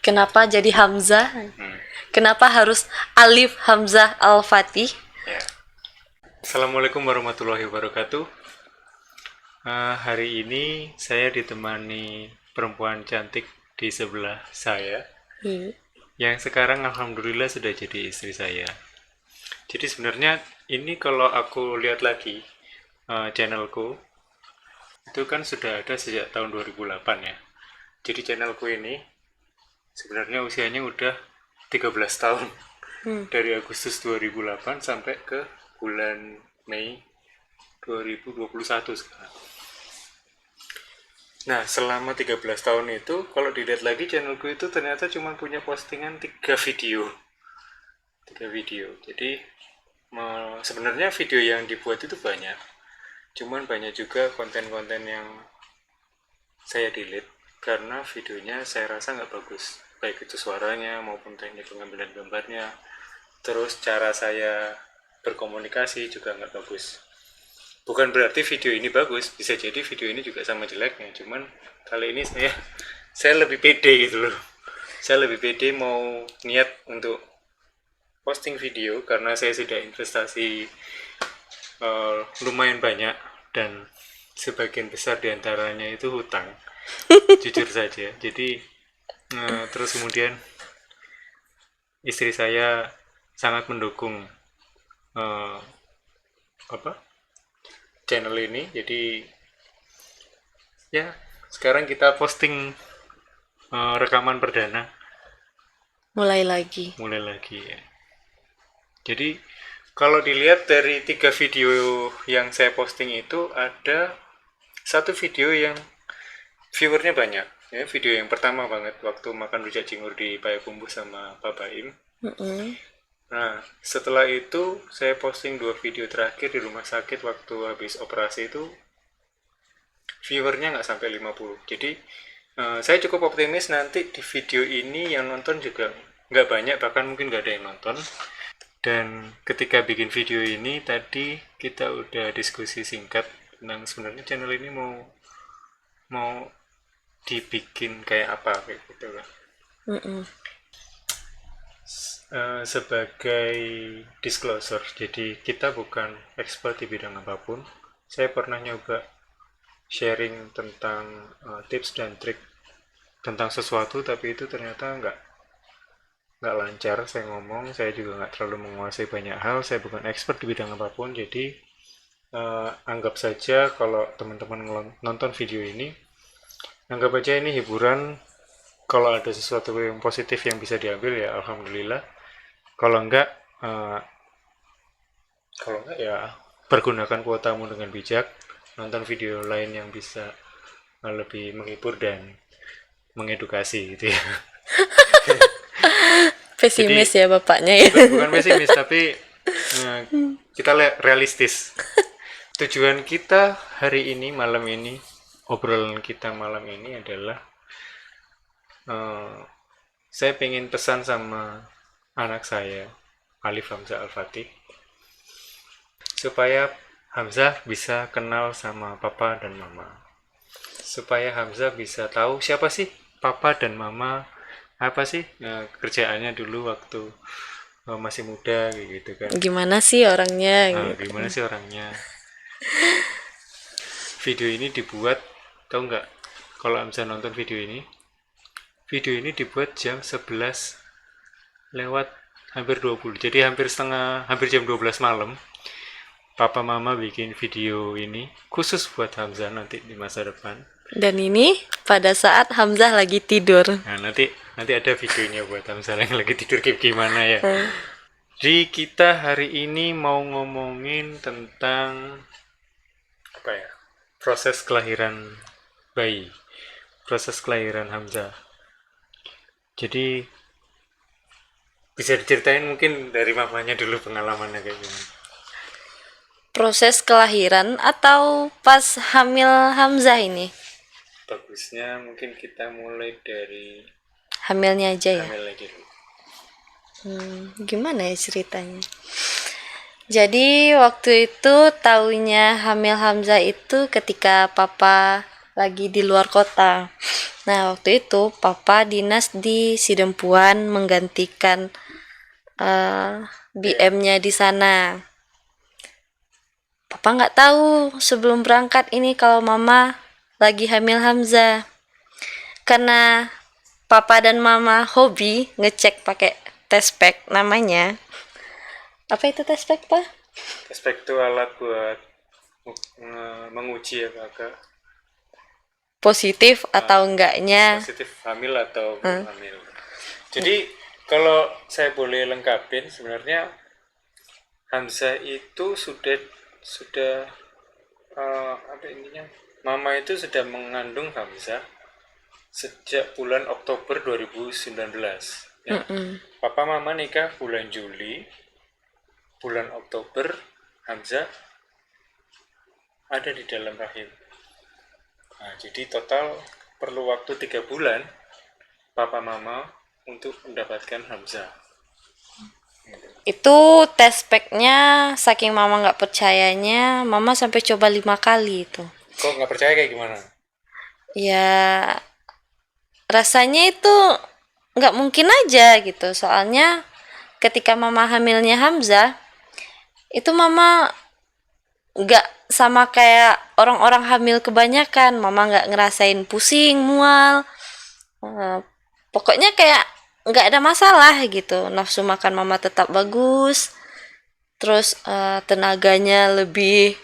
Kenapa jadi Hamzah? Kenapa harus Alif Hamzah Al-Fatih? Ya. Assalamualaikum warahmatullahi wabarakatuh. Hari ini saya ditemani perempuan cantik di sebelah saya, yang sekarang alhamdulillah sudah jadi istri saya. Jadi sebenarnya ini kalau aku lihat lagi channelku, itu kan sudah ada sejak tahun 2008 ya. Jadi channelku ini sebenarnya usianya udah 13 tahun. Dari Agustus 2008 sampai ke bulan Mei 2021 sekarang. Nah, selama 13 tahun itu, kalau dilihat lagi channelku itu ternyata cuma punya postingan 3 video. 3 video. Jadi, sebenarnya video yang dibuat itu banyak. Cuman banyak juga konten-konten yang saya delete karena videonya saya rasa nggak bagus. Baik itu suaranya maupun teknik pengambilan gambarnya. Terus cara saya berkomunikasi juga nggak bagus. Bukan berarti video ini bagus, bisa jadi video ini juga sama jeleknya. Cuman kali ini saya lebih pede gitu loh. Saya lebih pede mau niat untuk posting video karena saya sudah investasi lumayan banyak dan sebagian besar diantaranya itu hutang. Jujur saja. Jadi terus kemudian istri saya sangat mendukung channel ini. Jadi ya sekarang kita posting rekaman perdana Mulai lagi ya. Jadi kalau dilihat dari 3 video yang saya posting itu ada satu video yang viewernya banyak ya. Video yang pertama banget waktu makan rujak cingur di Payakumbuh sama Pak Baim. Nah, setelah itu saya posting 2 video terakhir di rumah sakit waktu habis operasi itu viewernya nggak sampai 50. Jadi saya cukup optimis nanti di video ini yang nonton juga nggak banyak, bahkan mungkin nggak ada yang nonton. Dan ketika bikin video ini tadi kita udah diskusi singkat tentang sebenarnya channel ini mau dibikin kayak apa kayak gitu kan. Sebagai disclosure, jadi kita bukan expert di bidang apapun. Saya pernah nyoba sharing tentang tips dan trik tentang sesuatu, tapi itu ternyata nggak lancar saya ngomong. Saya juga nggak terlalu menguasai banyak hal. Saya bukan expert di bidang apapun, jadi anggap saja kalau teman-teman nonton video ini, anggap aja ini hiburan. Kalau ada sesuatu yang positif yang bisa diambil ya alhamdulillah. Kalau enggak ya pergunakan kuotamu dengan bijak, nonton video lain yang bisa lebih menghibur dan mengedukasi gitu ya. pesimis Jadi, ya bapaknya ya. bukan pesimis tapi kita realistis. Tujuan kita hari ini, malam ini, obrolan kita malam ini adalah saya pengen pesan sama anak saya, Alif Hamzah Al-Fatih, supaya Hamzah bisa kenal sama papa dan mama. Supaya Hamzah bisa tahu siapa sih papa dan mama, apa sih kerjaannya dulu waktu masih muda gitu kan. Gimana sih orangnya gitu. Gimana sih orangnya. Video ini dibuat, tahu nggak kalau Hamzah nonton video ini dibuat jam 11 lewat hampir 20, jadi hampir jam 12 malam papa mama bikin video ini khusus buat Hamzah nanti di masa depan. Dan ini pada saat Hamzah lagi tidur. Nah, nanti ada videonya buat Hamzah yang lagi tidur gimana ya. Jadi kita hari ini mau ngomongin tentang apa ya, proses kelahiran bayi, proses kelahiran Hamzah. Jadi bisa diceritain mungkin dari mamanya dulu pengalamannya kayak gimana. Proses kelahiran atau pas hamil Hamzah ini? Bagusnya mungkin kita mulai dari Hamilnya aja ya. hamilnya dulu. Gimana ya ceritanya? Jadi waktu itu taunya hamil Hamzah itu ketika papa lagi di luar kota. Nah, waktu itu papa dinas di Sidempuan menggantikan BM-nya di sana. Papa nggak tahu sebelum berangkat ini kalau mama lagi hamil Hamzah. Karena papa dan mama hobi ngecek pakai test pack namanya. Apa itu test pack, Pak? Aspek itu alat buat menguji apakah Positif atau enggaknya. positif hamil atau belum hamil. Jadi kalau saya boleh lengkapin, sebenarnya Hamzah itu sudah apa intinya, mama itu sudah mengandung Hamzah sejak bulan Oktober 2019 ya. Papa mama nikah bulan Juli, bulan Oktober Hamzah ada di dalam rahim. Nah, jadi total perlu waktu 3 bulan papa mama untuk mendapatkan Hamzah. Itu test packnya saking mama nggak percayanya, mama sampai coba 5 kali itu. Kok nggak percaya kayak gimana? Ya rasanya itu nggak mungkin aja gitu. Soalnya ketika mama hamilnya Hamzah, itu mama nggak sama kayak orang-orang hamil kebanyakan. Mama nggak ngerasain pusing, mual. Pokoknya kayak nggak ada masalah gitu. Nafsu makan mama tetap bagus. Terus tenaganya lebih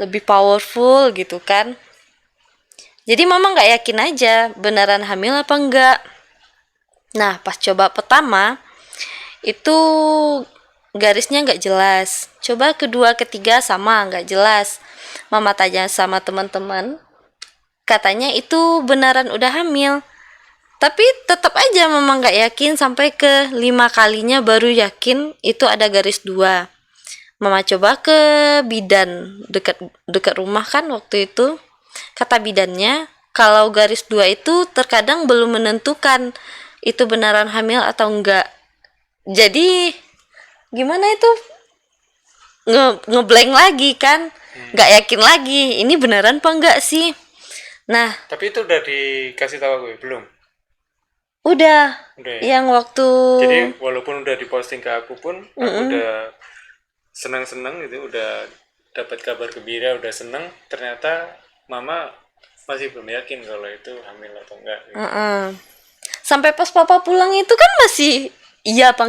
lebih powerful gitu kan. Jadi mama nggak yakin aja beneran hamil apa enggak. Nah pas coba pertama itu garisnya nggak jelas. Coba kedua ketiga sama nggak jelas. Mama tanya sama teman-teman, katanya itu beneran udah hamil. Tapi tetap aja mama nggak yakin sampai ke 5 kalinya baru yakin itu ada garis 2. Mama coba ke bidan dekat rumah kan waktu itu. Kata bidannya, kalau garis 2 itu terkadang belum menentukan itu beneran hamil atau enggak. Jadi gimana itu? Ngeblank lagi kan? Nggak yakin lagi, ini beneran apa enggak sih? Nah, Tapi itu udah dikasih tahu gue belum? udah Udah ya? yang waktu Jadi walaupun udah diposting ke aku pun, aku udah senang-senang gitu, udah dapat kabar gembira, udah seneng. Ternyata mama masih belum yakin kalau itu hamil atau enggak gitu. sampai pas papa pulang itu kan masih iya apa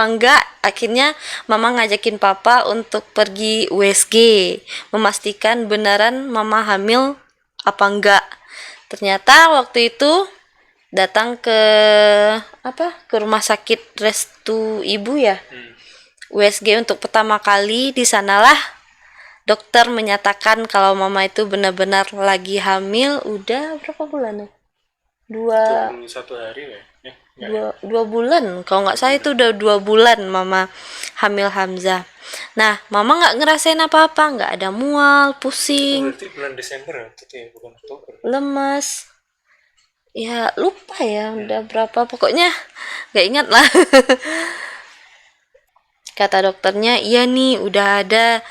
enggak. Akhirnya mama ngajakin papa untuk pergi USG, memastikan beneran mama hamil apa enggak. Ternyata waktu itu datang ke ke rumah sakit Restu Ibu ya, USG untuk pertama kali. Di sanalah dokter menyatakan kalau mama itu benar-benar lagi hamil. Udah berapa bulan ya? 21 hari ya? Dua bulan kalau nggak salah. Itu udah 2 bulan mama hamil Hamzah. Nah mama nggak ngerasain apa-apa, nggak ada mual, pusing, Berarti bulan Desember ya? Itu ya, bukan Oktober. lemas. Ya lupa ya udah berapa, pokoknya nggak ingat lah. Kata dokternya iya nih udah ada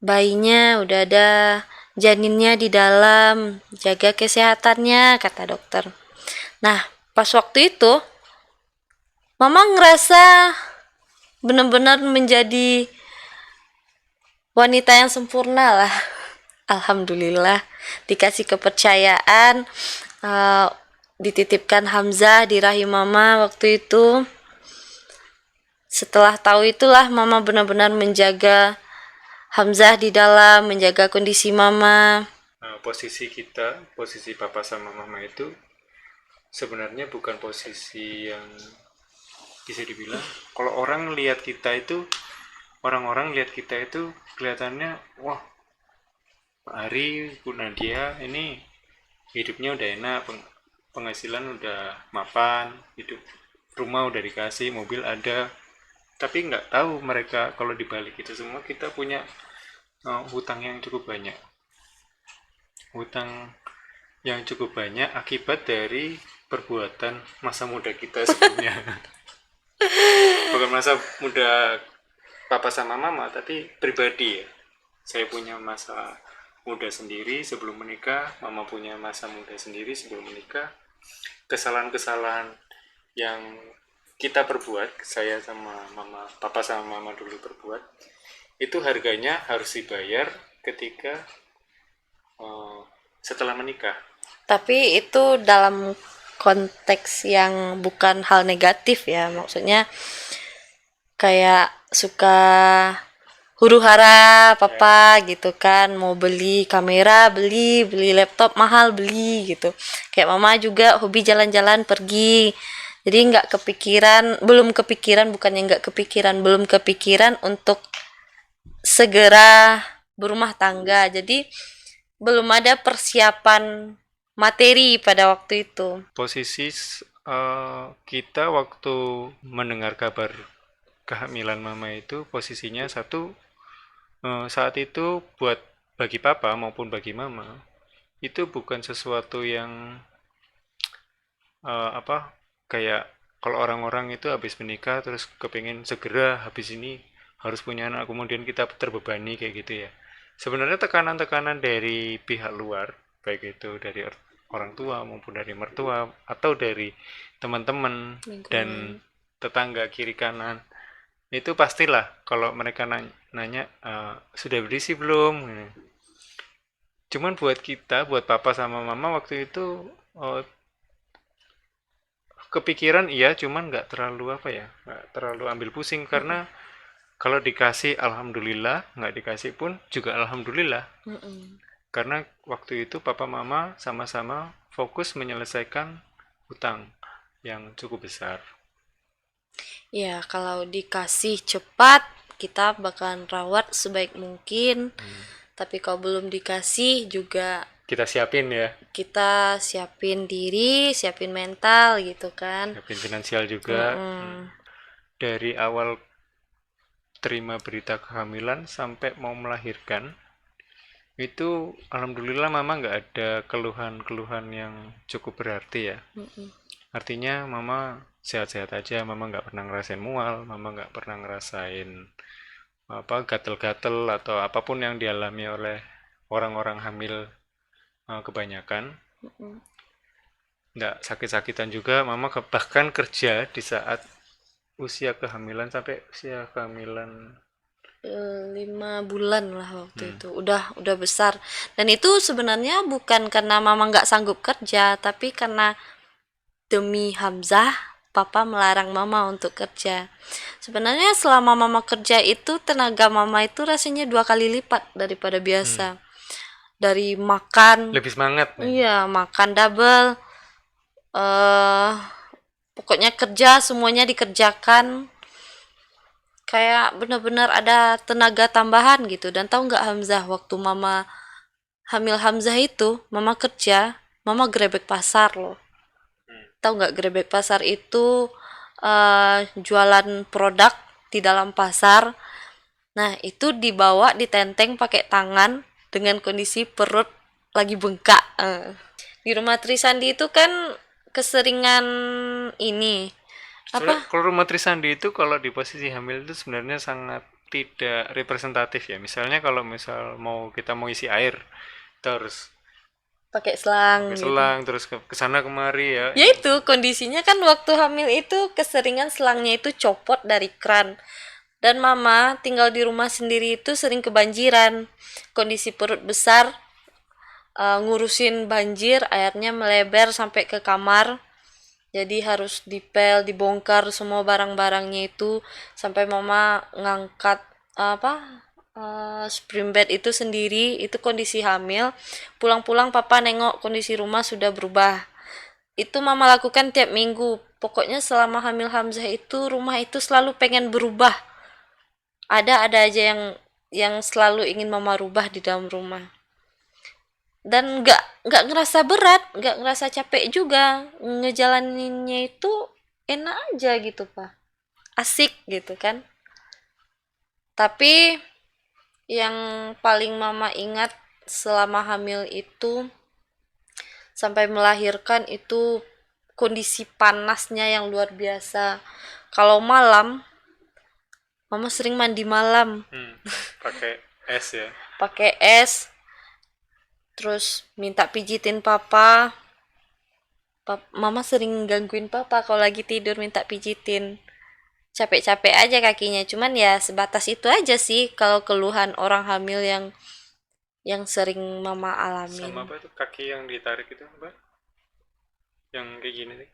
bayinya, udah ada janinnya di dalam, jaga kesehatannya, kata dokter. Nah pas waktu itu mama ngerasa benar-benar menjadi wanita yang sempurna lah. Alhamdulillah dikasih kepercayaan, dititipkan Hamzah di rahim mama waktu itu. Setelah tahu itulah mama benar-benar menjaga Hamzah di dalam, menjaga kondisi mama. Posisi kita, posisi papa sama mama itu sebenarnya bukan posisi yang bisa dibilang, kalau orang lihat kita itu, orang-orang lihat kita itu kelihatannya, wah Pak Ari, Bu Nadia ini hidupnya udah enak, penghasilan udah mapan, hidup rumah udah dikasih, mobil ada. Tapi nggak tahu mereka kalau dibalik itu semua kita punya hutang yang cukup banyak. Hutang yang cukup banyak akibat dari perbuatan masa muda kita sebelumnya. Bukan masa muda papa sama mama, tapi pribadi ya. saya punya masa muda sendiri sebelum menikah, mama punya masa muda sendiri sebelum menikah. Kesalahan-kesalahan yang kita perbuat, saya sama mama, papa sama mama dulu perbuat, itu harganya harus dibayar ketika setelah menikah. Tapi itu dalam konteks yang bukan hal negatif ya, maksudnya kayak suka huru-hara papa gitu kan, mau beli kamera beli, beli laptop mahal beli gitu. Kayak mama juga hobi jalan-jalan pergi, jadi nggak kepikiran, belum kepikiran, bukannya nggak kepikiran, belum kepikiran untuk segera berumah tangga, jadi belum ada persiapan materi pada waktu itu. Posisi kita waktu mendengar kabar kehamilan mama itu posisinya satu, saat itu buat bagi papa maupun bagi mama itu bukan sesuatu yang apa kayak kalau orang-orang itu habis menikah terus kepingin segera habis ini harus punya anak kemudian kita terbebani kayak gitu ya. Sebenarnya tekanan-tekanan dari pihak luar baik itu dari orang tua maupun dari mertua atau dari teman-teman dan Lingkungan. tetangga kiri kanan itu pastilah kalau mereka nanya, sudah berisi belum. Cuman buat kita buat papa sama mama waktu itu kepikiran iya cuman nggak terlalu apa ya nggak terlalu ambil pusing karena kalau dikasih alhamdulillah nggak dikasih pun juga alhamdulillah Mm-mm. karena waktu itu papa mama sama-sama fokus menyelesaikan hutang yang cukup besar. Ya, kalau dikasih cepat, kita bakalan rawat sebaik mungkin. Tapi kalau belum dikasih juga Kita siapin ya, kita siapin diri, siapin mental gitu kan. siapin finansial juga. Mm-mm. Dari awal terima berita kehamilan sampai mau melahirkan itu alhamdulillah mama nggak ada keluhan-keluhan yang cukup berarti ya. Mm-mm. Artinya mama sehat-sehat aja, mama nggak pernah ngerasain mual, mama nggak pernah ngerasain apa gatel-gatel atau apapun yang dialami oleh orang-orang hamil kebanyakan. Mm-mm. Nggak sakit-sakitan juga, mama bahkan kerja di saat usia kehamilan sampai usia kehamilan. 5 bulan lah waktu Hmm. itu, udah besar. Dan itu sebenarnya bukan karena mama nggak sanggup kerja, tapi karena demi Hamzah papa melarang mama untuk kerja. Sebenarnya selama mama kerja itu tenaga mama itu rasanya 2 kali lipat daripada Hmm. biasa. Dari makan, Lebih semangat nih. iya makan double, eh pokoknya kerja semuanya dikerjakan, kayak benar-benar ada tenaga tambahan gitu. Dan tahu nggak Hamzah, waktu mama hamil Hamzah itu mama kerja, mama gerebek pasar loh. Tahu nggak, gerebek pasar itu jualan produk di dalam pasar. Nah itu dibawa ditenteng pakai tangan dengan kondisi perut lagi bengkak. Di rumah Trisandi itu kan keseringan ini Sebenarnya apa, kalau rumah Trisandi itu kalau di posisi hamil itu sebenarnya sangat tidak representatif ya. Misalnya kalau mau kita mau isi air, kita harus pakai selang pakai gitu. selang terus ke sana kemari ya. Ya itu kondisinya kan waktu hamil itu keseringan selangnya itu copot dari kran. Dan mama tinggal di rumah sendiri itu sering kebanjiran. Kondisi perut besar, ngurusin banjir, airnya melebar sampai ke kamar. Jadi harus dipel, dibongkar semua barang-barangnya itu sampai mama ngangkat apa, spring bed itu sendiri. Itu kondisi hamil. Pulang-pulang papa nengok kondisi rumah sudah berubah. Itu mama lakukan tiap minggu. Pokoknya selama hamil Hamzah itu rumah itu selalu pengen berubah. Ada aja yang selalu ingin mama rubah di dalam rumah. Dan nggak ngerasa berat, nggak ngerasa capek juga, ngejalaninnya itu enak aja gitu pak, asik gitu kan. Tapi yang paling mama ingat selama hamil itu sampai melahirkan itu kondisi panasnya yang luar biasa. Kalau malam mama sering mandi malam. Hmm, pakai S ya. pakai es, terus minta pijitin papa. Mama sering gangguin papa kalau lagi tidur minta pijitin. Capek-capek aja kakinya, cuman ya sebatas itu aja sih kalau keluhan orang hamil yang sering mama Sama alamin. apa itu kaki yang ditarik itu apa? Yang kayak gini nih.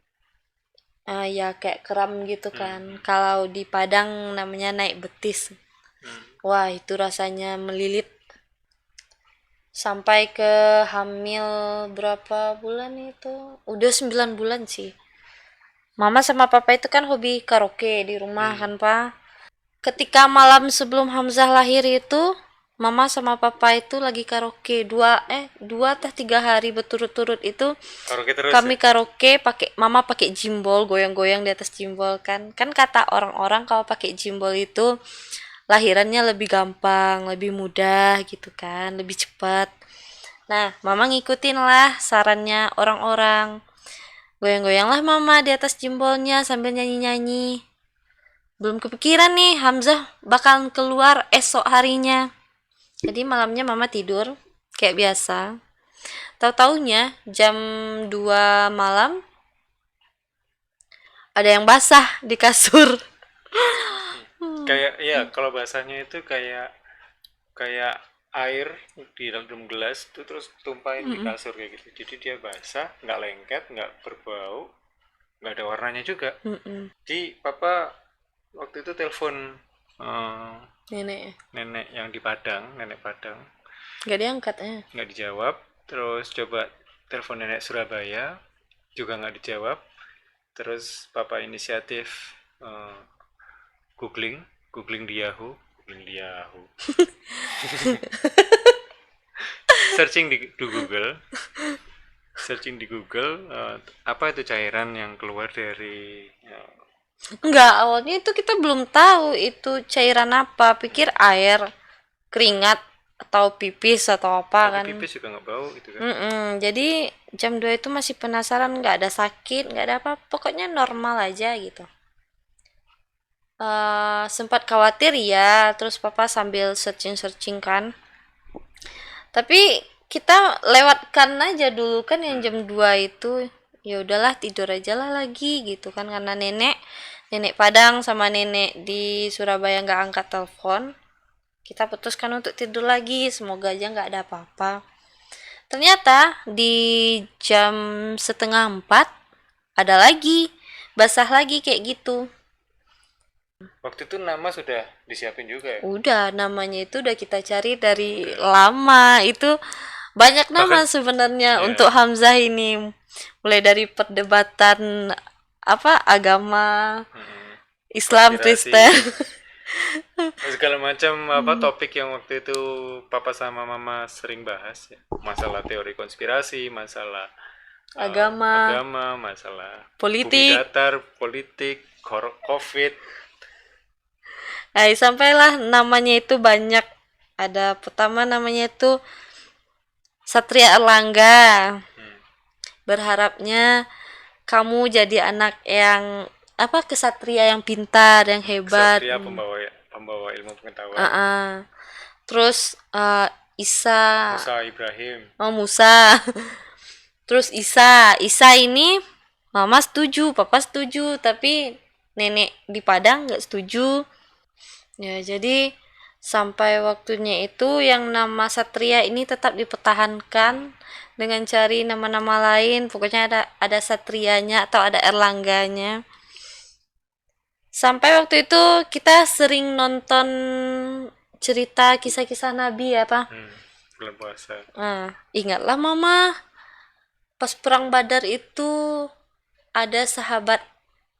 Ya kayak kram gitu kan. Hmm. Kalau di Padang namanya naik betis. Hmm. Wah, itu rasanya melilit sampai ke hamil berapa bulan itu? Udah 9 bulan sih. Mama sama papa itu kan hobi karaoke di rumah Hmm. kan, Pak. Ketika malam sebelum Hamzah lahir itu, mama sama papa itu lagi karaoke dua atau 3 hari berturut-turut itu. Karaoke terus Kami ya. karaoke pakai mama pakai jimbol, goyang-goyang di atas jimbol kan. Kan kata orang-orang kalau pakai jimbol itu lahirannya lebih gampang, lebih mudah gitu kan, lebih cepat. Nah, mama ngikutin lah sarannya orang-orang. Goyang-goyanglah mama di atas jimbolnya sambil nyanyi-nyanyi. Belum kepikiran nih Hamzah bakal keluar esok harinya. Jadi malamnya mama tidur kayak biasa. Tahu-taunya jam 2 malam ada yang basah di kasur. Hmm. Kayak ya kalau bahasanya itu kayak kayak air di dalam gelas itu terus tumpahin di kasur kayak gitu. Jadi dia basah, nggak lengket, nggak berbau, nggak ada warnanya juga. Mm-mm. Jadi papa waktu itu telepon eh, Nenek nenek yang di Padang, nenek Padang, gak diangkat nggak dijawab. Terus coba telepon nenek Surabaya, juga nggak dijawab. Terus papa inisiatif eh, googling, googling di Yahoo, googling di Yahoo, searching di Google, searching di Google apa itu cairan yang keluar dari Enggak, awalnya itu kita belum tahu itu cairan apa. Pikir air, keringat, atau pipis atau apa tapi kan. pipis juga nggak bau gitu kan. Jadi jam 2 itu masih penasaran, nggak ada sakit, nggak ada apa. Pokoknya normal aja gitu. Sempat khawatir ya, terus papa sambil searching-searching kan. Tapi kita lewatkan aja dulu kan yang Hmm. jam 2 itu. Ya udahlah tidur aja lah lagi gitu kan karena nenek Padang sama nenek di Surabaya nggak angkat telepon. Kita putuskan untuk tidur lagi, semoga aja nggak ada apa-apa. Ternyata di jam setengah 4 ada lagi, basah lagi kayak gitu. Waktu itu nama sudah disiapin juga ya. Udah, namanya itu udah kita cari dari lama. Itu banyak nama Bahkan sebenarnya ya. untuk Hamzah ini. Mulai dari perdebatan apa agama Islam Konspirasi Kristen. segala macam apa topik yang waktu itu papa sama mama sering bahas ya, masalah teori konspirasi, masalah Agama, agama, masalah bumi politik. datar, politik, covid. Sampailah namanya itu banyak. Ada pertama namanya itu Satria Erlangga. Hmm. Berharapnya kamu jadi anak yang apa kesatria yang pintar, yang hebat. Kesatria pembawa pembawa ilmu pengetahuan. Uh-uh. Terus Isa, Musa Ibrahim. oh Musa. Terus Isa ini mama setuju, papa setuju, tapi nenek di Padang nggak setuju. Ya, jadi sampai waktunya itu yang nama Satria ini tetap dipertahankan dengan cari nama-nama lain. Pokoknya ada Satrianya atau ada Erlangganya. Sampai waktu itu kita sering nonton cerita kisah-kisah Nabi ya, Pak. Bulan puasa. Ingatlah Mama, pas perang Badar itu ada sahabat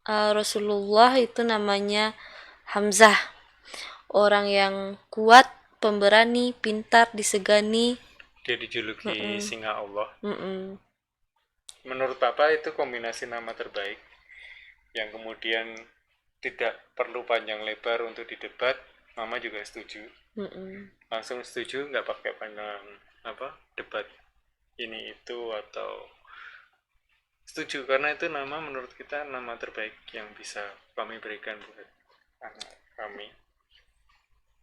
Rasulullah itu namanya Hamzah. Orang yang kuat, pemberani, pintar, disegani. Dia dijuluki singa Allah. Mm-mm. Menurut papa itu kombinasi nama terbaik yang kemudian tidak perlu panjang lebar untuk didebat. Mama juga setuju. Mm-mm. Langsung setuju, nggak pakai panjang apa debat ini itu atau setuju karena itu nama menurut kita nama terbaik yang bisa kami berikan buat anak kami.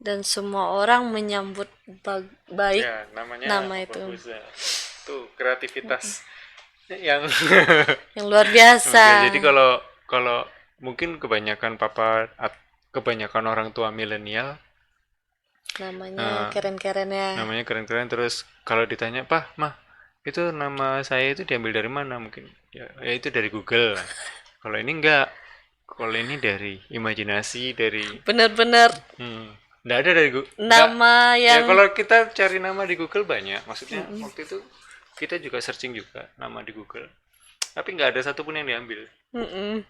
dan semua orang menyambut baik Ya, namanya nama itu. bagus ya. Tuh kreativitas yang Yang luar oke, biasa. jadi kalau kalau mungkin kebanyakan orang tua milenial Namanya eh, keren-keren ya. namanya keren-keren, terus kalau ditanya, "Pah, Mah, itu nama saya itu diambil dari mana?" Mungkin ya itu dari Google. Kalau ini enggak. Kalau ini dari imajinasi, dari Bener-bener hmm, enggak ada dari Google. Enggak. nama Ya yang kalau kita cari nama di Google banyak. Maksudnya waktu itu kita juga searching juga nama di Google. Tapi nggak ada satupun yang diambil. mm-mm.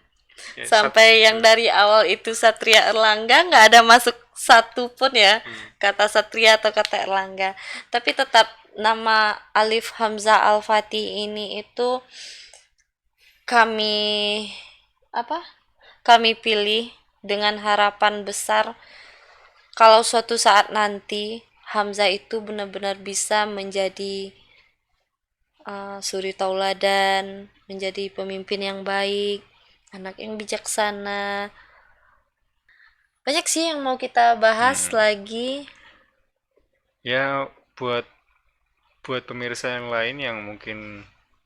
Ya, Sampai yang dari awal itu Satria Erlangga nggak ada masuk satu pun ya kata Satria atau kata Erlangga. Tapi tetap nama Alif Hamzah Al Fatih ini itu kami apa? Kami pilih dengan harapan besar kalau suatu saat nanti Hamzah itu benar-benar bisa menjadi suri tauladan, menjadi pemimpin yang baik, anak yang bijaksana. Banyak sih yang mau kita bahas lagi. ya buat buat pemirsa yang lain yang mungkin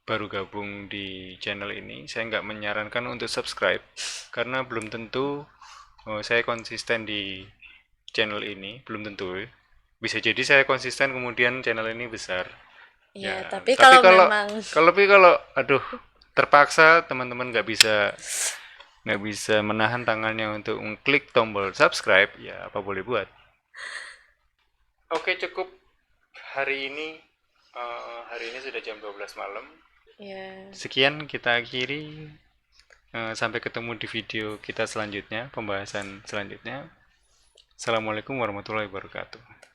baru gabung di channel ini, saya nggak menyarankan untuk subscribe karena belum tentu saya konsisten di channel ini, belum tentu. Bisa jadi saya konsisten kemudian channel ini besar. Ya, Ya, tapi tapi kalau kalau memang kalau aduh terpaksa teman-teman nggak bisa menahan tangannya untuk mengklik tombol subscribe, ya apa boleh buat. Oke, cukup hari ini. Hari ini sudah jam 12 malam. ya Sekian kita akhiri. Sampai ketemu di video kita selanjutnya, pembahasan selanjutnya. Assalamualaikum warahmatullahi wabarakatuh.